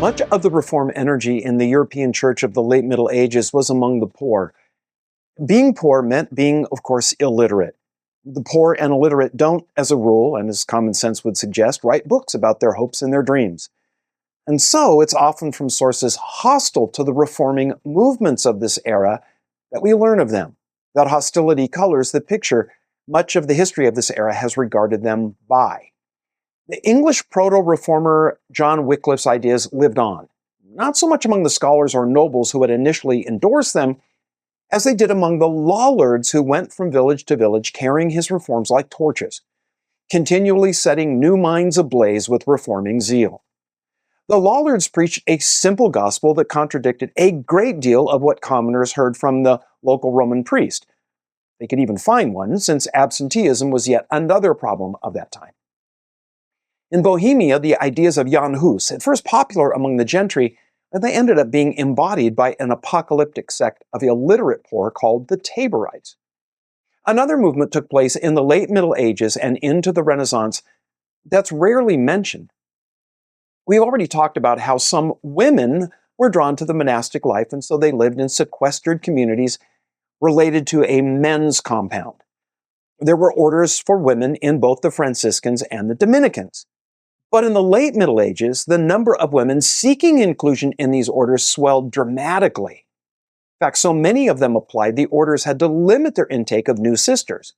Much of the reform energy in the European church of the late Middle Ages was among the poor. Being poor meant being, of course, illiterate. The poor and illiterate don't, as a rule, and as common sense would suggest, write books about their hopes and their dreams. And so it's often from sources hostile to the reforming movements of this era that we learn of them. That hostility colors the picture much of the history of this era has regarded them by. The English proto-reformer John Wycliffe's ideas lived on, not so much among the scholars or nobles who had initially endorsed them, as they did among the lollards who went from village to village carrying his reforms like torches, continually setting new minds ablaze with reforming zeal. The lollards preached a simple gospel that contradicted a great deal of what commoners heard from the local Roman priest. They could even find one, since absenteeism was yet another problem of that time. In Bohemia, the ideas of Jan Hus, at first popular among the gentry, they ended up being embodied by an apocalyptic sect of illiterate poor called the Taborites. Another movement took place in the late Middle Ages and into the Renaissance that's rarely mentioned. We've already talked about how some women were drawn to the monastic life, and so they lived in sequestered communities related to a men's compound. There were orders for women in both the Franciscans and the Dominicans. But in the late Middle Ages, the number of women seeking inclusion in these orders swelled dramatically. In fact, so many of them applied, the orders had to limit their intake of new sisters.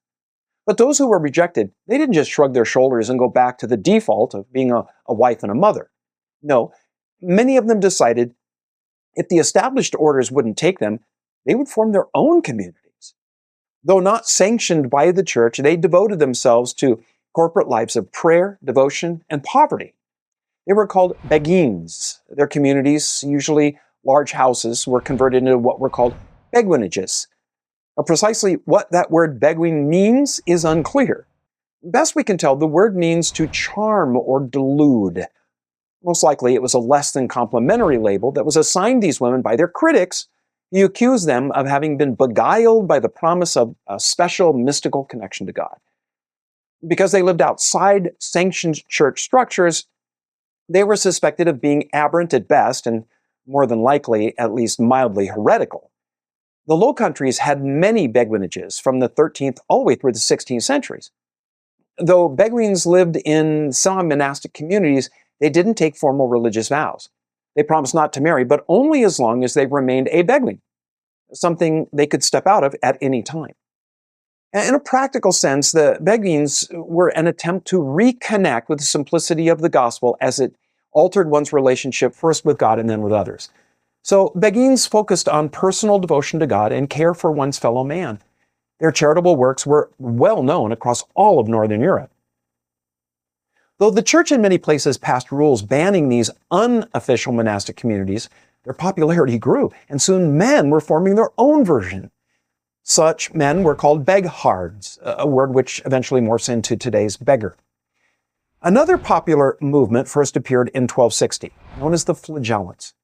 But those who were rejected, they didn't just shrug their shoulders and go back to the default of being a wife and a mother. No, many of them decided if the established orders wouldn't take them, they would form their own communities. Though not sanctioned by the church, they devoted themselves to corporate lives of prayer, devotion, and poverty. They were called beguines. Their communities, usually large houses, were converted into what were called beguinages. Now, precisely what that word beguine means is unclear. Best we can tell, the word means to charm or delude. Most likely it was a less than complimentary label that was assigned these women by their critics, who accused them of having been beguiled by the promise of a special mystical connection to God. Because they lived outside sanctioned church structures, they were suspected of being aberrant at best and more than likely at least mildly heretical. The Low Countries had many beguinages from the 13th all the way through the 16th centuries. Though beguines lived in semi-monastic communities, they didn't take formal religious vows. They promised not to marry, but only as long as they remained a beguine, something they could step out of at any time. In a practical sense, the beguines were an attempt to reconnect with the simplicity of the gospel as it altered one's relationship first with God and then with others. So beguines focused on personal devotion to God and care for one's fellow man. Their charitable works were well known across all of Northern Europe. Though the church in many places passed rules banning these unofficial monastic communities, their popularity grew, and soon men were forming their own version. Such men were called beghards, a word which eventually morphs into today's beggar. Another popular movement first appeared in 1260, known as the Flagellants.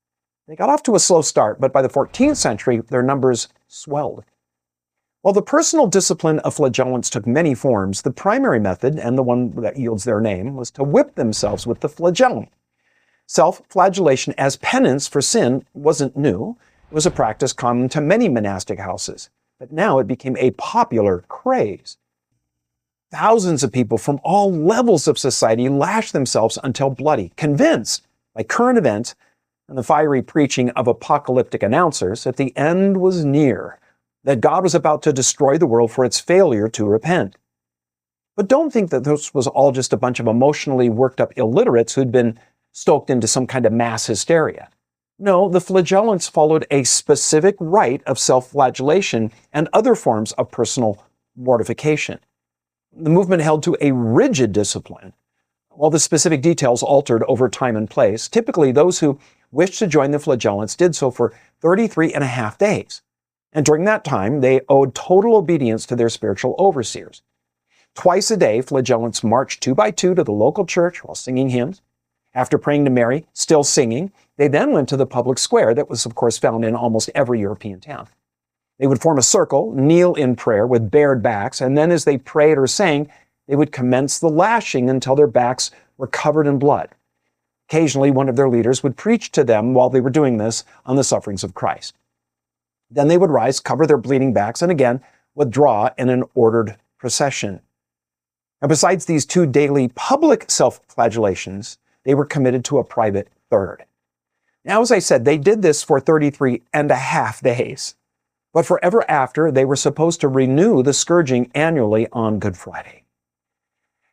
They got off to a slow start, but by the 14th century, their numbers swelled. While the personal discipline of flagellants took many forms, the primary method, and the one that yields their name, was to whip themselves with the flagellum. Self-flagellation as penance for sin wasn't new. It was a practice common to many monastic houses. But now it became a popular craze. Thousands of people from all levels of society lashed themselves until bloody, convinced by current events and the fiery preaching of apocalyptic announcers that the end was near, that God was about to destroy the world for its failure to repent. But don't think that this was all just a bunch of emotionally worked up illiterates who'd been stoked into some kind of mass hysteria. No, the flagellants followed a specific rite of self-flagellation and other forms of personal mortification. The movement held to a rigid discipline, while the specific details altered over time and place. Typically, those who wished to join the flagellants did so for 33 and a half days. And during that time, they owed total obedience to their spiritual overseers. Twice a day, flagellants marched 2 by 2 to the local church while singing hymns. After praying to Mary, still singing, they then went to the public square that was, of course, found in almost every European town. They would form a circle, kneel in prayer with bared backs, and then as they prayed or sang, they would commence the lashing until their backs were covered in blood. Occasionally, one of their leaders would preach to them while they were doing this on the sufferings of Christ. Then they would rise, cover their bleeding backs, and again withdraw in an ordered procession. Now, besides these 2 daily public self-flagellations, they were committed to a private third. Now, as I said, they did this for 33.5 days. But forever after, they were supposed to renew the scourging annually on Good Friday.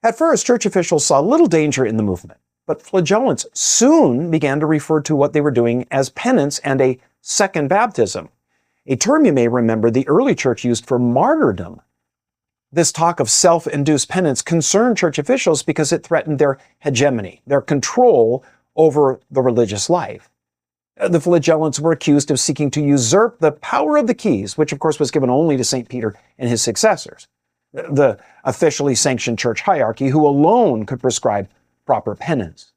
At first, church officials saw little danger in the movement, but flagellants soon began to refer to what they were doing as penance and a second baptism, a term you may remember the early church used for martyrdom. This talk of self-induced penance concerned church officials because it threatened their hegemony, their control over the religious life. The flagellants were accused of seeking to usurp the power of the keys, which of course was given only to St. Peter and his successors, the officially sanctioned church hierarchy who alone could prescribe proper penance.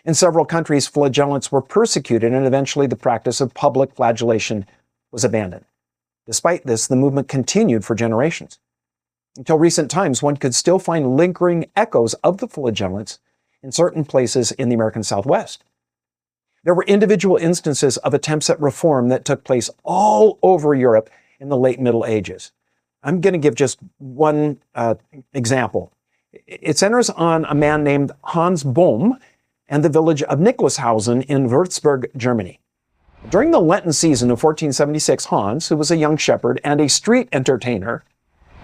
In several countries, flagellants were persecuted, and eventually the practice of public flagellation was abandoned. Despite this, the movement continued for generations. Until recent times, one could still find lingering echoes of the flagellants in certain places in the American Southwest. There were individual instances of attempts at reform that took place all over Europe in the late Middle Ages. I'm going to give just one example. It centers on a man named Hans Bohm and the village of Nicholashausen in Würzburg, Germany. During the Lenten season of 1476, Hans, who was a young shepherd and a street entertainer,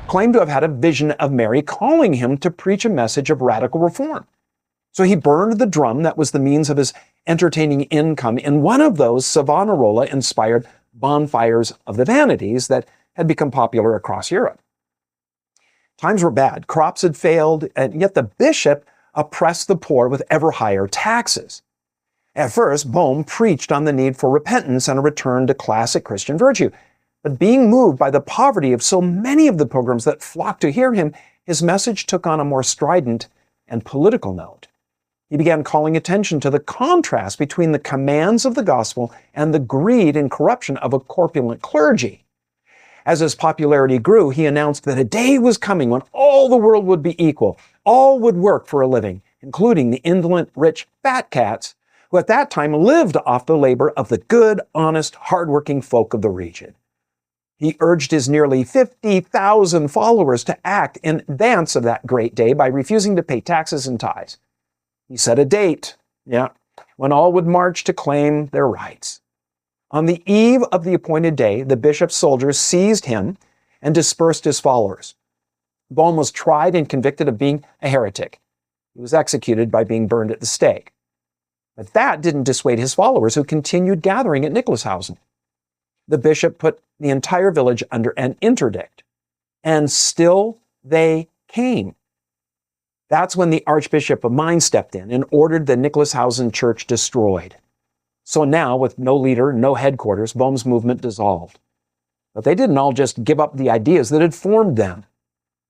claimed to have had a vision of Mary calling him to preach a message of radical reform. So he burned the drum that was the means of his entertaining income in one of those Savonarola-inspired bonfires of the vanities that had become popular across Europe. Times were bad, crops had failed, and yet the bishop oppressed the poor with ever higher taxes. At first, Bohm preached on the need for repentance and a return to classic Christian virtue. But being moved by the poverty of so many of the pilgrims that flocked to hear him, his message took on a more strident and political note. He began calling attention to the contrast between the commands of the gospel and the greed and corruption of a corpulent clergy. As his popularity grew, he announced that a day was coming when all the world would be equal. All would work for a living, including the indolent, rich, fat cats who at that time lived off the labor of the good, honest, hardworking folk of the region. He urged his nearly 50,000 followers to act in advance of that great day by refusing to pay taxes and tithes. He set a date, when all would march to claim their rights. On the eve of the appointed day, the bishop's soldiers seized him and dispersed his followers. Bohm was tried and convicted of being a heretic. He was executed by being burned at the stake. But that didn't dissuade his followers, who continued gathering at Nicholashausen. The bishop put the entire village under an interdict, and still they came. That's when the Archbishop of Mainz stepped in and ordered the Nicholashausen church destroyed. So now, with no leader, no headquarters, Bohm's movement dissolved. But they didn't all just give up the ideas that had formed them.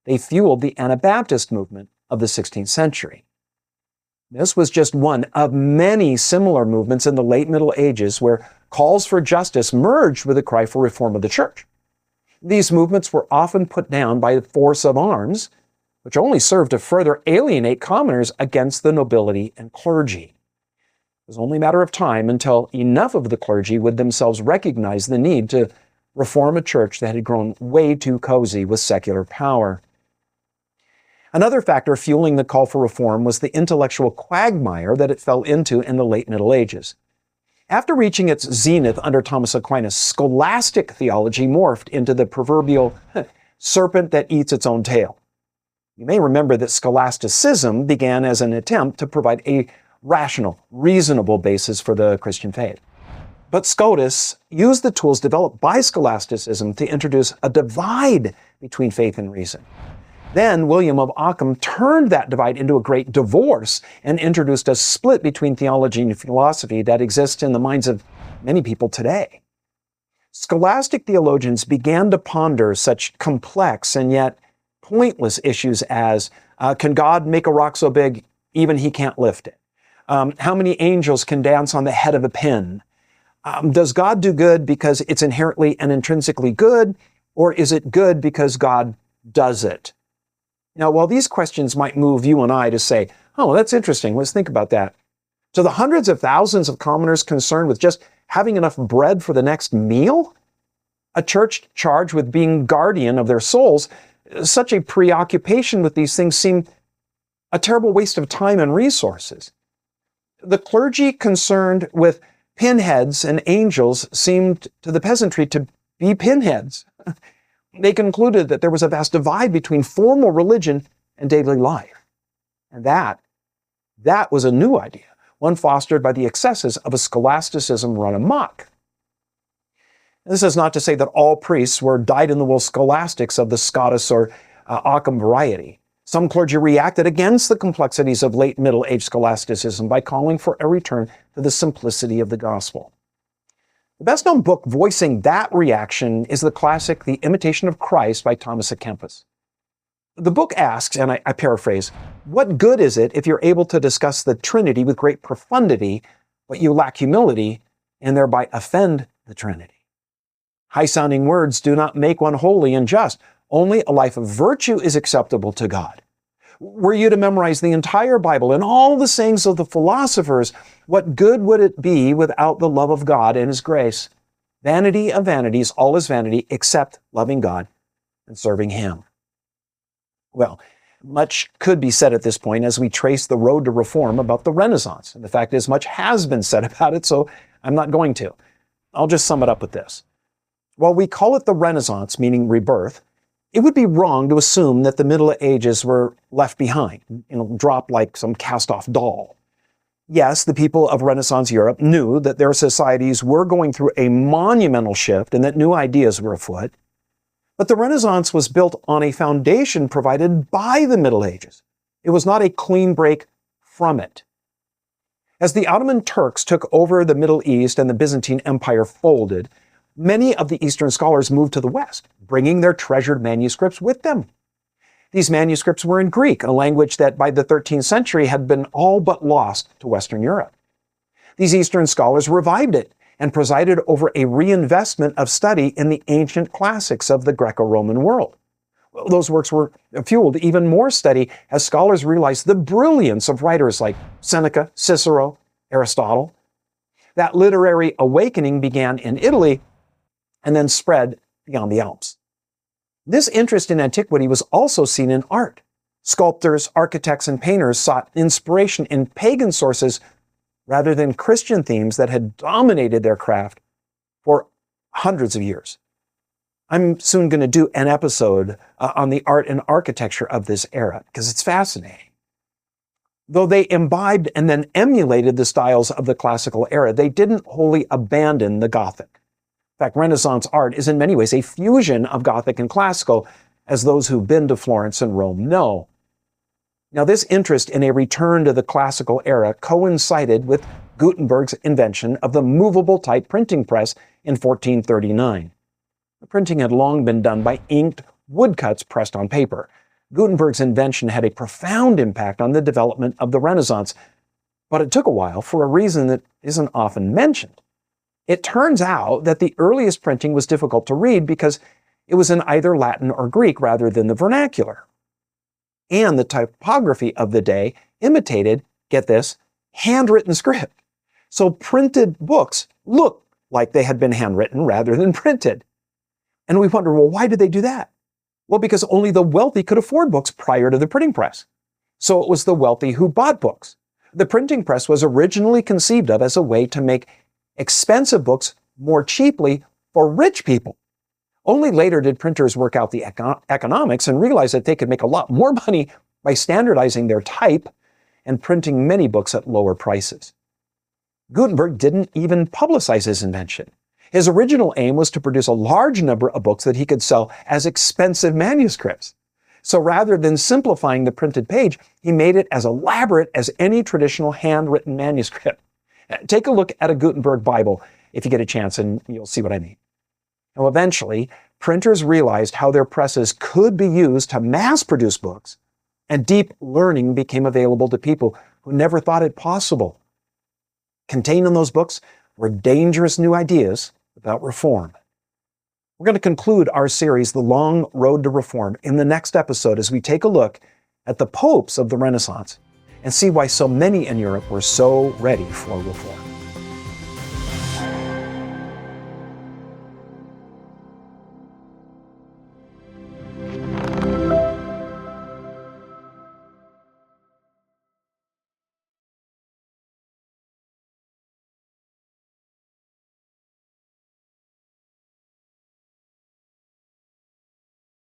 They fueled the Anabaptist movement of the 16th century. This was just one of many similar movements in the late Middle Ages where calls for justice merged with a cry for reform of the church. These movements were often put down by the force of arms, which only served to further alienate commoners against the nobility and clergy. It was only a matter of time until enough of the clergy would themselves recognize the need to reform a church that had grown way too cozy with secular power. Another factor fueling the call for reform was the intellectual quagmire that it fell into in the late Middle Ages. After reaching its zenith under Thomas Aquinas, scholastic theology morphed into the proverbial serpent that eats its own tail. You may remember that scholasticism began as an attempt to provide a rational, reasonable basis for the Christian faith. But Scotus used the tools developed by scholasticism to introduce a divide between faith and reason. Then William of Ockham turned that divide into a great divorce and introduced a split between theology and philosophy that exists in the minds of many people today. Scholastic theologians began to ponder such complex and yet pointless issues as, can God make a rock so big even he can't lift it? How many angels can dance on the head of a pin? Does God do good because it's inherently and intrinsically good, or is it good because God does it? Now, while these questions might move you and I to say, oh, well, that's interesting, let's think about that, To the hundreds of thousands of commoners concerned with just having enough bread for the next meal, a church charged with being guardian of their souls, such a preoccupation with these things seemed a terrible waste of time and resources. The clergy concerned with pinheads and angels seemed to the peasantry to be pinheads. They concluded that there was a vast divide between formal religion and daily life. And that was a new idea, one fostered by the excesses of a scholasticism run amok. This is not to say that all priests were dyed-in-the-wool scholastics of the Scotus or Occam variety. Some clergy reacted against the complexities of late Middle Age scholasticism by calling for a return to the simplicity of the gospel. The best-known book voicing that reaction is the classic The Imitation of Christ by Thomas à Kempis. The book asks, and I paraphrase, what good is it if you're able to discuss the Trinity with great profundity, but you lack humility and thereby offend the Trinity? High-sounding words do not make one holy and just. Only a life of virtue is acceptable to God. Were you to memorize the entire Bible and all the sayings of the philosophers, what good would it be without the love of God and His grace? Vanity of vanities, all is vanity except loving God and serving Him. Well, much could be said at this point as we trace the road to reform about the Renaissance. And the fact is, much has been said about it, so I'm not going to. I'll just sum it up with this. While we call it the Renaissance, meaning rebirth, it would be wrong to assume that the Middle Ages were left behind, dropped like some cast-off doll. Yes, the people of Renaissance Europe knew that their societies were going through a monumental shift and that new ideas were afoot. But the Renaissance was built on a foundation provided by the Middle Ages. It was not a clean break from it. As the Ottoman Turks took over the Middle East and the Byzantine Empire folded, many of the Eastern scholars moved to the West, bringing their treasured manuscripts with them. These manuscripts were in Greek, a language that by the 13th century had been all but lost to Western Europe. These Eastern scholars revived it and presided over a reinvestment of study in the ancient classics of the Greco-Roman world. Those works were fueled even more study as scholars realized the brilliance of writers like Seneca, Cicero, Aristotle. That literary awakening began in Italy and then spread beyond the Alps. This interest in antiquity was also seen in art. Sculptors, architects, and painters sought inspiration in pagan sources rather than Christian themes that had dominated their craft for hundreds of years. I'm soon going to do an episode on the art and architecture of this era because it's fascinating. Though they imbibed and then emulated the styles of the classical era, they didn't wholly abandon the Gothic. In fact, Renaissance art is in many ways a fusion of Gothic and classical, as those who've been to Florence and Rome know. Now, this interest in a return to the classical era coincided with Gutenberg's invention of the movable type printing press in 1439. The printing had long been done by inked woodcuts pressed on paper. Gutenberg's invention had a profound impact on the development of the Renaissance, but it took a while for a reason that isn't often mentioned. It turns out that the earliest printing was difficult to read because it was in either Latin or Greek rather than the vernacular. And the typography of the day imitated, get this, handwritten script. So printed books looked like they had been handwritten rather than printed. And we wonder, well, why did they do that? Well, because only the wealthy could afford books prior to the printing press. So it was the wealthy who bought books. The printing press was originally conceived of as a way to make expensive books more cheaply for rich people. Only later did printers work out the economics and realize that they could make a lot more money by standardizing their type and printing many books at lower prices. Gutenberg didn't even publicize his invention. His original aim was to produce a large number of books that he could sell as expensive manuscripts. So rather than simplifying the printed page, he made it as elaborate as any traditional handwritten manuscript. Take a look at a Gutenberg Bible if you get a chance, and you'll see what I mean. Now, eventually, printers realized how their presses could be used to mass-produce books, and deep learning became available to people who never thought it possible. Contained in those books were dangerous new ideas about reform. We're going to conclude our series, The Long Road to Reform, in the next episode as we take a look at the popes of the Renaissance and see why so many in Europe were so ready for reform.